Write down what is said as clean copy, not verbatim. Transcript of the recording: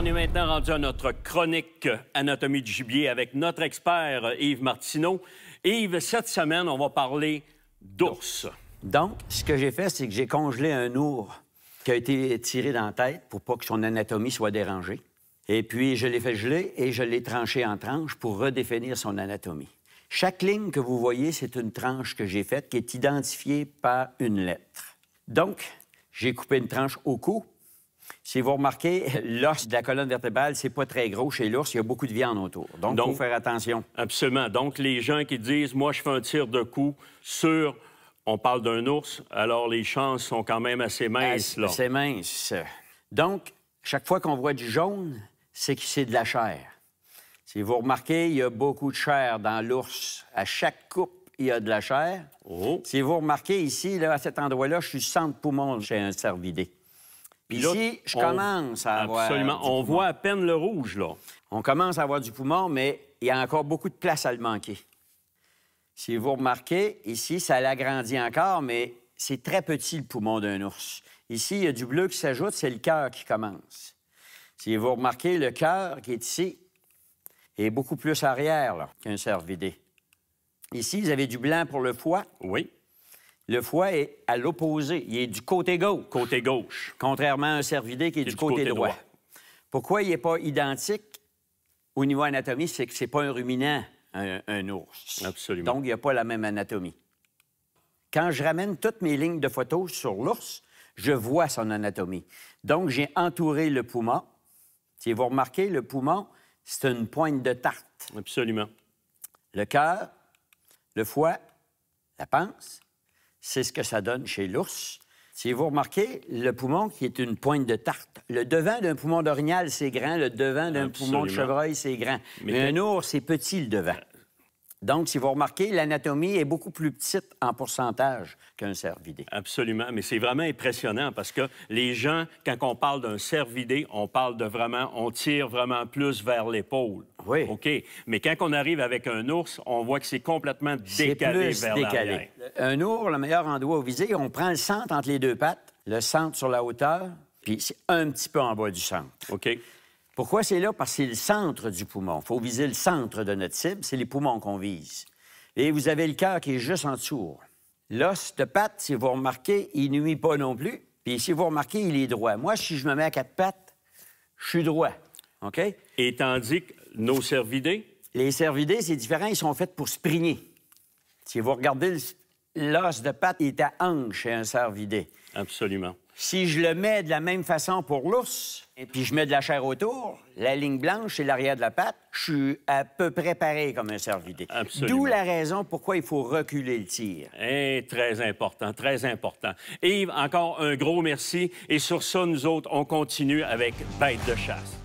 on est maintenant rendu à notre chronique Anatomie du gibier avec notre expert Yves Martineau. Yves, cette semaine, on va parler d'ours. Donc, ce que j'ai fait, c'est que j'ai congelé un ours qui a été tiré dans la tête pour pas que son anatomie soit dérangée. Et puis, je l'ai fait geler et je l'ai tranché en tranches pour redéfinir son anatomie. Chaque ligne que vous voyez, c'est une tranche que j'ai faite qui est identifiée par une lettre. Donc, j'ai coupé une tranche au cou. Si vous remarquez, l'os de la colonne vertébrale, c'est pas très gros chez l'ours. Il y a beaucoup de viande autour. Donc, il faut faire attention. Absolument. Donc, les gens qui disent « Moi, je fais un tir de cou sur... » On parle d'un ours, alors les chances sont quand même assez minces, là. Assez minces. Donc, chaque fois qu'on voit du jaune, c'est que c'est de la chair. Si vous remarquez, il y a beaucoup de chair dans l'ours. À chaque coupe, il y a de la chair. Oh. Si vous remarquez ici, là, à cet endroit-là, je suis centre poumon chez un cervidé. Puis ici, je commence à avoir... Absolument. On voit à peine le rouge, là. On commence à avoir du poumon, mais il y a encore beaucoup de place à le manquer. Si vous remarquez, ici, ça l'agrandit encore, mais c'est très petit, le poumon d'un ours. Ici, il y a du bleu qui s'ajoute, c'est le cœur qui commence. Si vous remarquez, le cœur qui est ici est beaucoup plus arrière qu'un cervidé. Ici, vous avez du blanc pour le foie. Oui. Le foie est à l'opposé. Il est du côté gauche. Côté gauche. Contrairement à un cervidé qui est du côté droit. Pourquoi il n'est pas identique au niveau anatomie? C'est que c'est pas un ruminant, un ours. Absolument. Donc, il n'y a pas la même anatomie. Quand je ramène toutes mes lignes de photos sur l'ours, je vois son anatomie. Donc, j'ai entouré le poumon. Si vous remarquez, le poumon, c'est une pointe de tarte. Absolument. Le cœur, le foie, la panse, c'est ce que ça donne chez l'ours. Si vous remarquez, le poumon qui est une pointe de tarte. Le devant d'un poumon d'orignal, c'est grand. Le devant d'un poumon de chevreuil, c'est grand. Mais un ours, c'est petit, le devant. Donc, si vous remarquez, l'anatomie est beaucoup plus petite en pourcentage qu'un cervidé. Absolument. Mais c'est vraiment impressionnant parce que les gens, quand on parle d'un cervidé, on parle de vraiment... On tire vraiment plus vers l'épaule. Oui. OK. Mais quand on arrive avec un ours, on voit que c'est complètement décalé vers l'arrière. Un ours, le meilleur endroit où viser, on prend le centre entre les deux pattes, le centre sur la hauteur, puis c'est un petit peu en bas du centre. OK. Pourquoi c'est là? Parce que c'est le centre du poumon. Il faut viser le centre de notre cible. C'est les poumons qu'on vise. Et vous avez le cœur qui est juste en dessous. L'os de patte, si vous remarquez, il ne nuit pas non plus. Puis si vous remarquez, il est droit. Moi, si je me mets à quatre pattes, je suis droit. OK? Et tandis que nos cervidés? Les cervidés, c'est différent. Ils sont faits pour springer. Si vous regardez, l'os de patte, il est à hanche chez un cervidé. Absolument. Si je le mets de la même façon pour l'ours, et puis je mets de la chair autour, la ligne blanche, c'est l'arrière de la patte, je suis à peu près pareil comme un cervidé. D'où la raison pourquoi il faut reculer le tir. Très important, très important. Yves, encore un gros merci. Et sur ça, nous autres, on continue avec Bête de chasse.